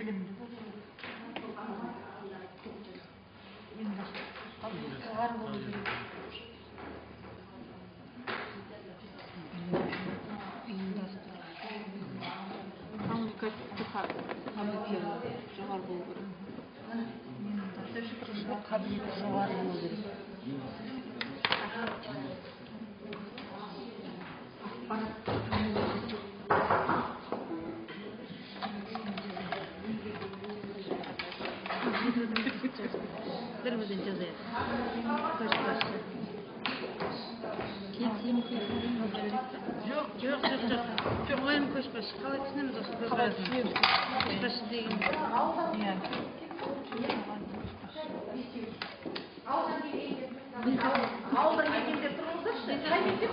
білімді болу жоғары болу керек. Коммуникативті қабілеттері жоғары болу керек. Ұйымдастырушылық қабілеті жоғары болу керек. Бірімізден жазайық. Көшбасшы. Жоқ, ойым көшбасшы. Қалай түсінеміз осы көшбасшыны? Көшбасшы деген. Ауылда мекенде тұрыңыздаршы. Қай мектеп?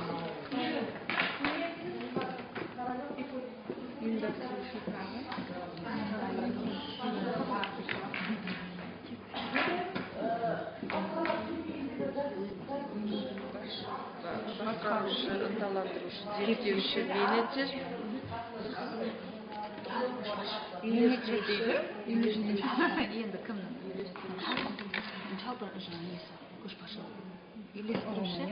Басқарушы, ынталандырушы, зерттеуші, менеджер. Енді кімнің? Жалпы жаңа несі? Көшбасшы. Үйлестіруші.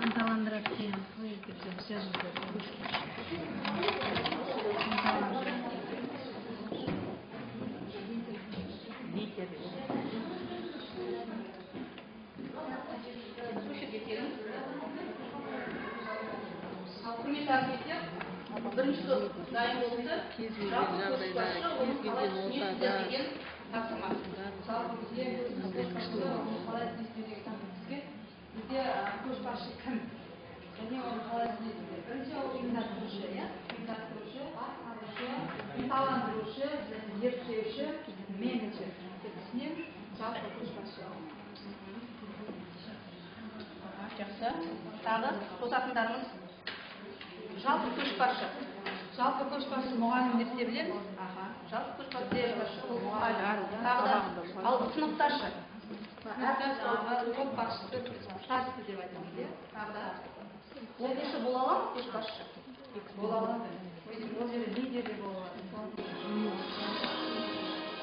Ынталандырады деген ой кеткен сөзімді. Құрметті әріптестер, бірінші топ дайын болды. Кез келген жағдайда, кез келген ортада бізде көшбасшы кім? Және оны қалай іздейді? Бірінші ол ұйымдастырушы, ынталандырушы, зерттеуші, менеджер. Түсінеміз, жалпы көшбасшы. Жақсы. Тағы қосатындарымыз. Жалпы көшбасшы. Жалпы көшбасшы мұғалім деп те білеміз. Жалпы көшбасшы ол мұғалім. Тағы да ал сыныпташы. Топ басшысы, старший деп айтамыз, иә? Тағы да оқушы бола ала ма көшбасшы? Бола алады. Ол жерде лидер де бола алады.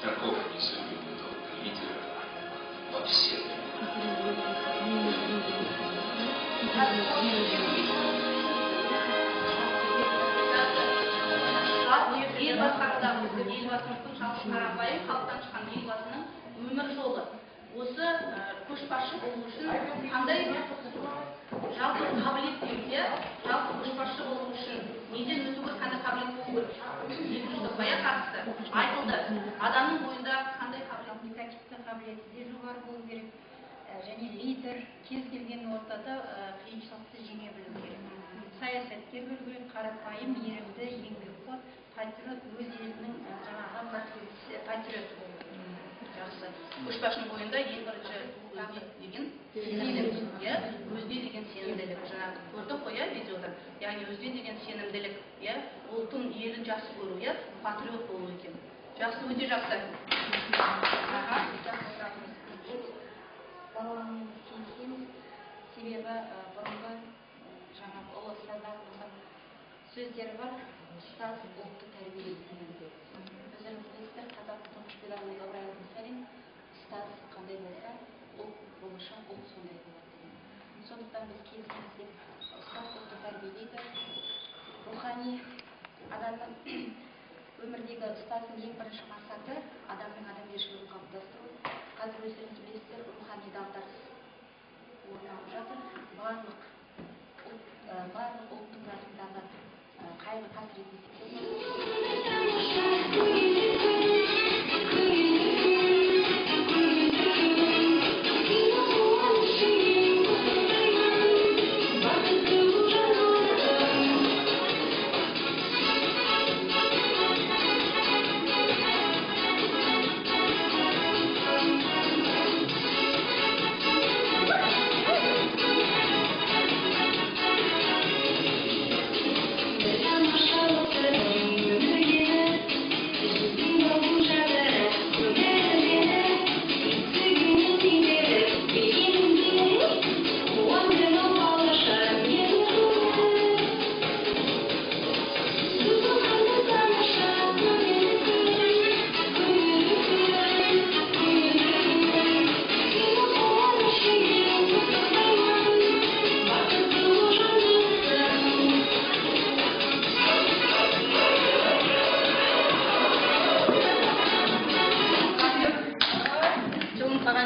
Таков незаменимый долг лидера во всех. Елбасы хақында біздің елбасымыздың жалпы қарапайым халықтан шыққан елбасының өмір жолы. Осы көшбасшы болу үшін қандай жалпы қабілет дейміз, жалпы көшбасшы болу үшін неден өту керек, қандай қабілет болу керек? Екінші топқа қатысты айтылды. Адамның бойында қандай қабілет? Коммуникативті қабілеті де жоғары болу керек. Және лидер кез келген ортада қиыншылықты жеңе білу керек. Саясаткер болу керек, қарапайым, мейірімді, еңбекқор, патриот, өз елінің жаңағы патриот болу керек. Жақсы. Көшбасшының бойында ең бірінші өзіне деген сенім, өзіне деген сенімділік. Жаңағы көрдік қой, видеода. Яғни өзіне деген сенімділік, ұлтын, елін жақсы көру, патриот болу екен. Жақсы, өте жақсы. Балалармен келісеміз, себебі бұрынғы жаңағы ұлы ұстаздарымыздың сөздері бар, ұстаз ұлтты тәрбиелейді. Өздеріңіз білесіздер, қазақ тұңғыш педагог Ыбырай Алтынсарин ұстаз қандай болса, ұлт болашақ, ұлт сондай болады деген. Сондықтан біз келісеміз деп ұстаз ұлтты тәрбиелейді. Рухани адамның өмірдегі ұстаздың ең бірінші мақсаты адамның адамгершілігін қалыптастыру. Қазір өздеріңіз білесіздер, рухани дағдарыс орын алып жатыр. Барлық ұлттың басындағы қайғы қасірет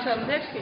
Başarılı hepsi.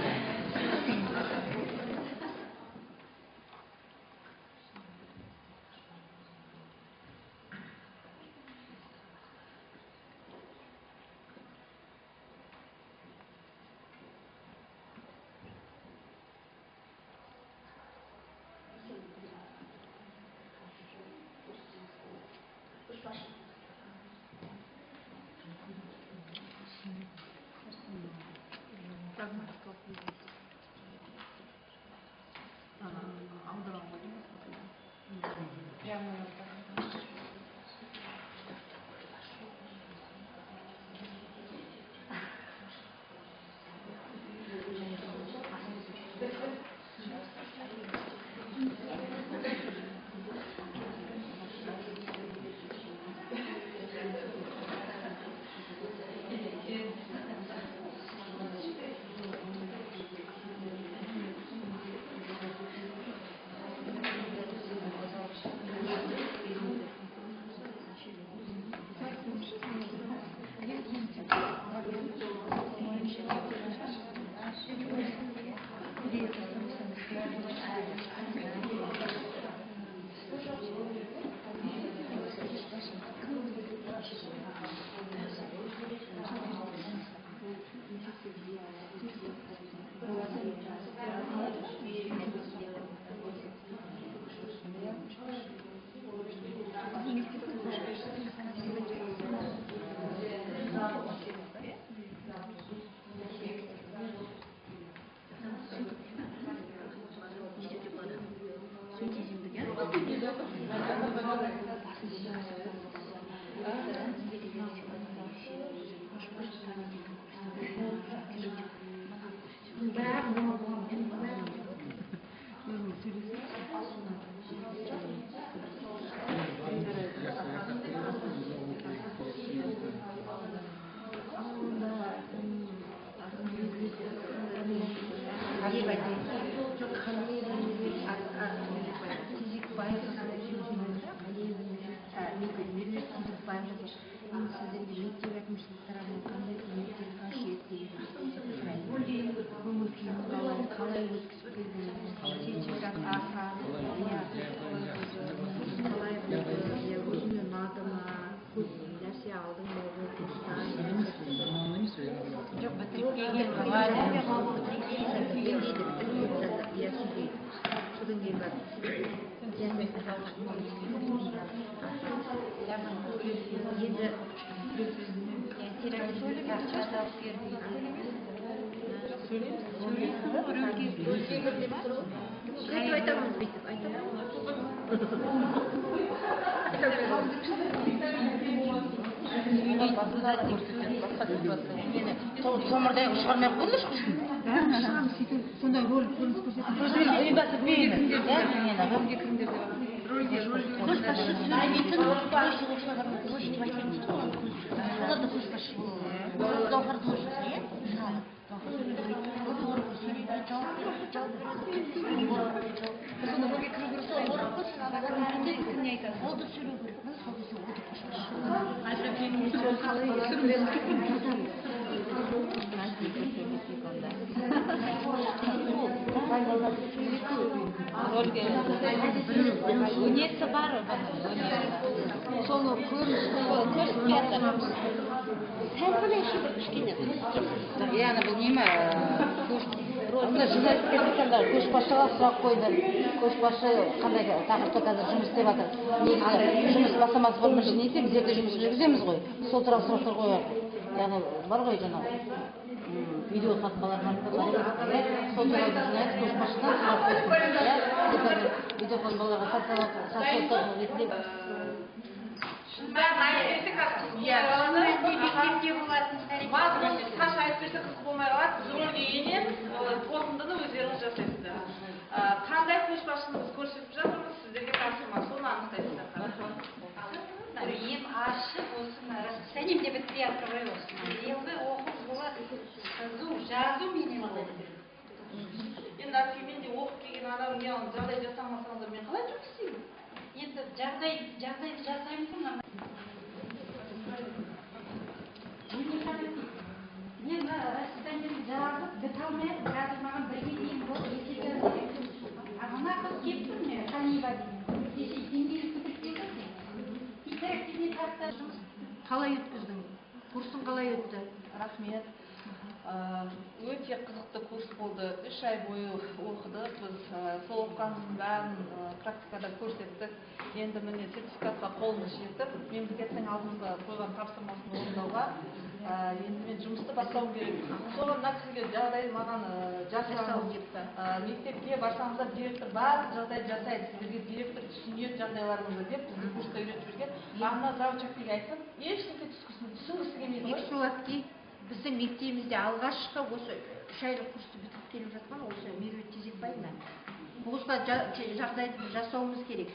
Somurday çıkarmaya koymuş musun? Sonday rol Өнесі бар соны сәл ғана бір кішкене яғни бұл неме анда журналистер айтқанда көшбасшыға сұрақ қойды көшбасшы қандай тақырыпта қазір жұмыс істеп жатыр негізі жұмыс бастамасы бар бірінші не етеміз зерттеу жұмысын жүргіземіз ғой сол туралы сұрақтар қояды яғни бар ғой жаңағы видео сатпалар бар сол туралы журналист көшбасшыдан сұрақ қойсын видео сатпаларға сатпалар ретінде Бәрін айтып берсе қазір мектепте болатын мазмұн қанша айтып берсе қызық болмай қалады. Біз рөлге енеміз, қорытындыны өздеріңіз жасайсыздар. Қандай көшбасшыны біз көрсетіп жатырмыз, сіздерге тапсырма, соны анықтайсыздар. Ең ашық болсын, расписанием де бітпей открывай болсын. Елді оқып болады, жазу менен болады. Енді әке мен де оқып келген адам неғылым жағдай жасамасаңыздар мен қалай жұмыс істеймін? Енді жағдайды жасаймыз ғой. Мен расписаниемді жазып, біте алмай қалай өткіздің? Курсын қалай өтті? Рахмет. Өте қызықты курс болды. 3 ай бойы оқыдық. Біз сол оқығанымыздың бәрін практикада көрсеттік. Енді міне сертификатқа қолымыз жетіп, мемлекеттің алдымызға қойған тапсырмасын орындауға енді мен жұмысты бастауым керек. Соған мына кісіге жағдай маған жасау депті. Мектепке барсаңыздар директор барлық жағдай жасайды. Сіздерге директор түсінеді жағдайларыңызды деп бізді курста үйретіп жүрген. Ана завучакке айттым, ешкімге түсінгісі келмейді ғой. Бексуатки біздің мектебімізде алғашқы осы 3 айлық курсты бітіріп келіп жатқан осы Меруерт Тезекбаевна. Бұғысқа жағдайды жасауымыз керек.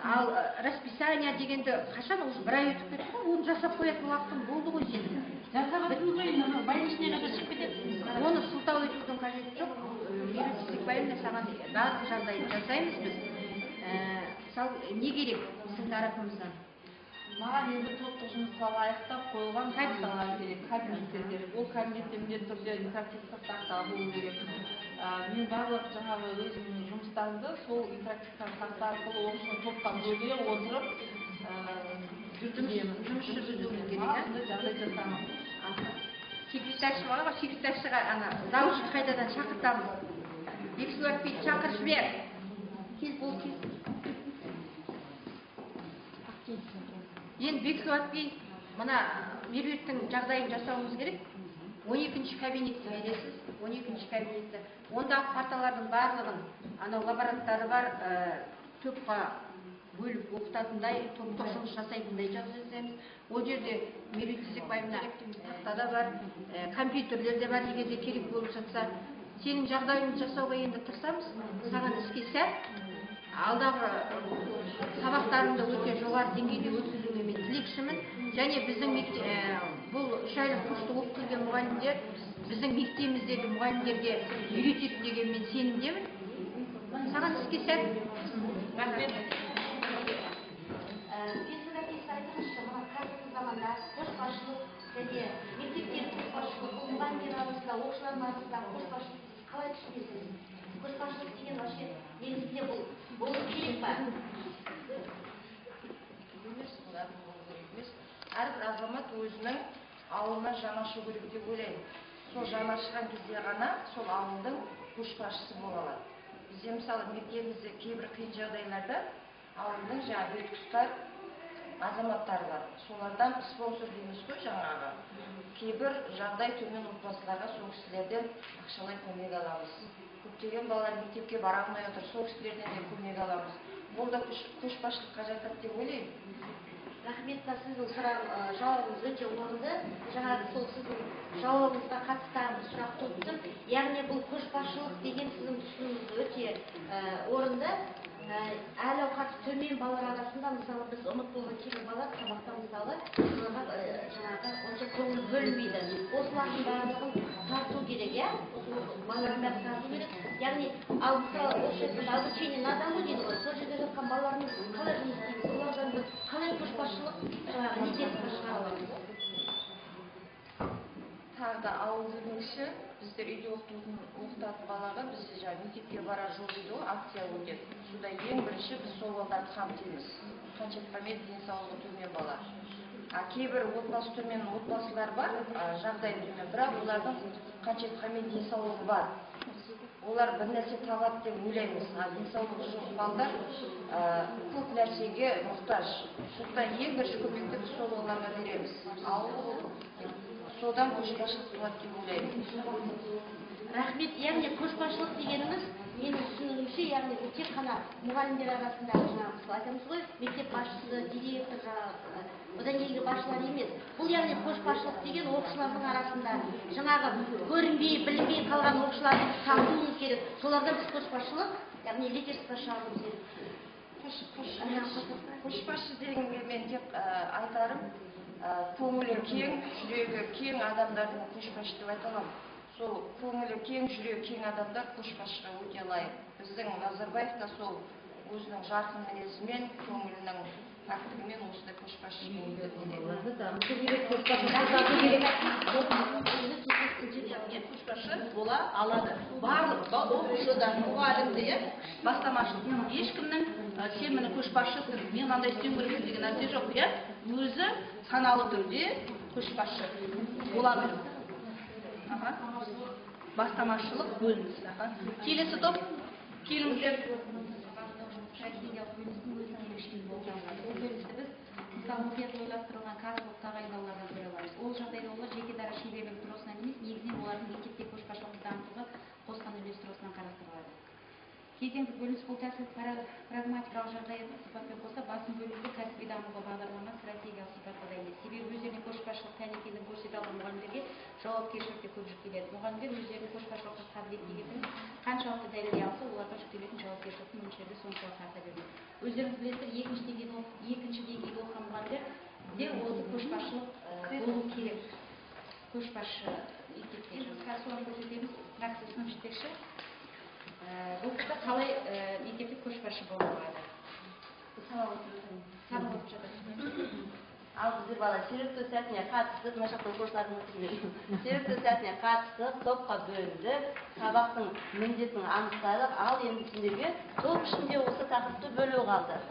Ал расписание дегенді қашан осы 1 ай өтіп кетті ғой, оны жасап қоятын уақытың болды ғой сенің. Жасағанымыз ғой, больничныйға да шығып кетеді. Оны сылтау етудің қажеті жоқ. Меруерт Тезекбаевна саған барлық жағдайды жасаймыз біз. Не керек сіздің тарапыңыздан? Маған енді топтық жұмысқа лайықтап қойылған тақталар керек, кабинеттер керек. Ол кабинетте міндетті түрде интерактивті тақта болу керек. Мен барлық жаңағы өзімнің жұмыстарымды сол интерактивті тақта арқылы оқушыны топқа бөле отырып жүргіземін. Жұмыс жүргізуіміз керек. Сондай жағдай жасаймын. Секретаршы бар ғой, секретаршыға завучты қайтадан шақыртамыз. Бексуатпен шақырып жібер. Кел, бол, кел. Енді Бексуатпен мына Меруерттің жағдайын жасауымыз керек. 12-ші кабинетті бересіз. 12-ші кабинетті. Ондағы парталардың барлығын, анау лаборанттары бар, топқа бөліп оқытатындай, топтық жұмыс жасайтындай жасаймыз. Ол жерде Меруерт Тезекбаевна тақтада бар, компьютерлер де бар, егерде керек болып жатса. Сенің жағдайыңды жасауға енді тырысамыз. Саған іске сәт. Алдағы сабақтарымды өте жоғары деңгейде өткізуге мен тілекшімін. Және біздің бұл 3 айлық курсты оқып келген мұғалімдер біздің мектебіміздегі мұғалімдерге үйретеді деген мен сенімдемін. Саған іске сәт. Рахмет. Қазіргі заманда көшбасшылық және мектептегі көшбасшылық, мұғалімдер арасында, оқушылар арасында көшбасшылық қалай түсінесіз? Көшбасшылық деген вообще негізінде бұл керек па? Әрбір азамат өзінің ауылына жан ашу керек деп ойлаймын. Сол жан ашқан кезде ғана сол ауылдың көшбасшысы бола алады. Бізде мысалы мектебімізде кейбір қиын жағдайларда ауылдың жаңағы бетқұстар азаматтары бар. Солардан спонсор дейміз ғой жаңағы. Кейбір жағдай төмен отбасыларға сол кісілерден ақшалай көмек аламыз. Көптеген балалар мектепке бара алмай отыр, сол кісілерден де көмек аламыз. Ол да көшбасшылыққа жатады деп ойлаймын. Рахмет, сіздің жауабыңыз өте орынды. Жаңағы сол сіздің жауабыңызға қатысты сұрақ туындым. Яғни бұл көшбасшылық деген сіздің түсінігіңіз өте орынды. Әл ауқаты төмен балалар арасында мысалы біз ұмыт болған кейбір балалар сабақта мысалы жаңағы онша көңіл бөлінбейді. Осылардың барлығын тарту керек, иә? Балалардың бәрін тарту керек. Яғни ал мысалы осы жерде обучение на дому дейді ғой. Сол жерде жатқан балаларымыз қалай жұмыс істейді? Олардан қалай көшбасшылық жаңағы негізгі шығара аламыз? Тағы да ауыл демекші, біздер үйде оқытатын балаға бізде жаңағы мектепке барар жол дейді ғой, акция өтеді. Сонда ең бірінші біз сол балаларды қамтимыз. Қаншетқа мен денсаулығы төмен бала. Кейбір отбасы төмен отбасылар бар, жағдайы төмен, бірақ олардың қаншетқа мен денсаулығы бар. Олар бір нәрсе табады деп ойлаймыз. Денсаулығы жоқ балдар көп нәрсеге мұқтаж. Сондықтан ең бірінші көмекті біз сол балаларға береміз. Содан көшбасшылық болады деп ойлаймын. Рахмет. Яғни көшбасшылық дегеніміз менің түсінігімше, яғни бұл тек қана мұғалімдер арасында жаңағы айтамыз ғой, мектеп басшысы, директор жаңағы, одан кейінгі басшылар емес. Бұл яғни көшбасшылық деген оқушылардың арасында жаңағы көрінбей, білінбей қалған оқушыларды тартуымыз керек. Солардан біз көшбасшылық, яғни лидерство шығаруымыз керек. Көшбасшы дегенге мен тек айтарым, көңілі кең, жүрегі кең адамдардың көшбасшы деп айта аламын. Сол көңілі кең, жүрегі кең адамдар көшбасшыға өте лайық. Біздің Назарбаев та сол өзінің жарқын мінезімен, көңілінің пәктігімен осындай көшбасшы Көшбасшы бола алуға алады. Барлық оқушыдан мұғалімде бастамашылық. Ешкімнің сен мені көшбасшы мен мынандай істеуім керекпін деген нәрсе жоқ, иә? Өзі саналы түрде көшбасшы бола білу. Бастамашылық бөлініс. Келесі топ, келіңіздер. Стратегиялық бөліністің өзінің ерекшелігі болып табылады. Ол бөліністі біз мысалы мұқият ойластырылған кадрлық тағайындаулардан көре аламыз. Ол жағдайда олар жеке дара шеберлік тұрғысынан емес, негізінен олардың мектепте көшбасшылықты дамытуға қосқан үлес тұрғысынан қарастырылады. Кезеңдік бөлініс бұл тәсіл прагматикалық жағдайын сипатпен қоса басым бөлігі кәсіби дамуға бағдарлама стратегиялық сипатқа да емес. Себебі өздеріне көшбасшылық тән екенін көрсете алған мұғалімдерге жауапкершілік те көп жүктеледі. Мұғалімдер өздерінің көшбасшылыққа қабілетті екенін қаншалықты дәлелдей алса, оларға жүктелетін жауапкершіліктің мөлшері соншалықты арта бермейді. Өздеріңіз білесіздер, екінші деңгейде оқыған мұғалімдер осы көшбасшылық болу керек. Көшбасшы мектепте соны көрсетеміз. Практика сынып жетекші бұл кісі қалай мектепте көшбасшы бола алады? Сабақ жатыр. Ал біздер бала шерікті сәтіне қатысып, мына жақтан курстардың өтіп шерікті сәтіне қатысып, топқа бөлінді, сабақтың міндетін анықтадық, ал енді сендерге топ ішінде осы тақырыпты бөлу қалды.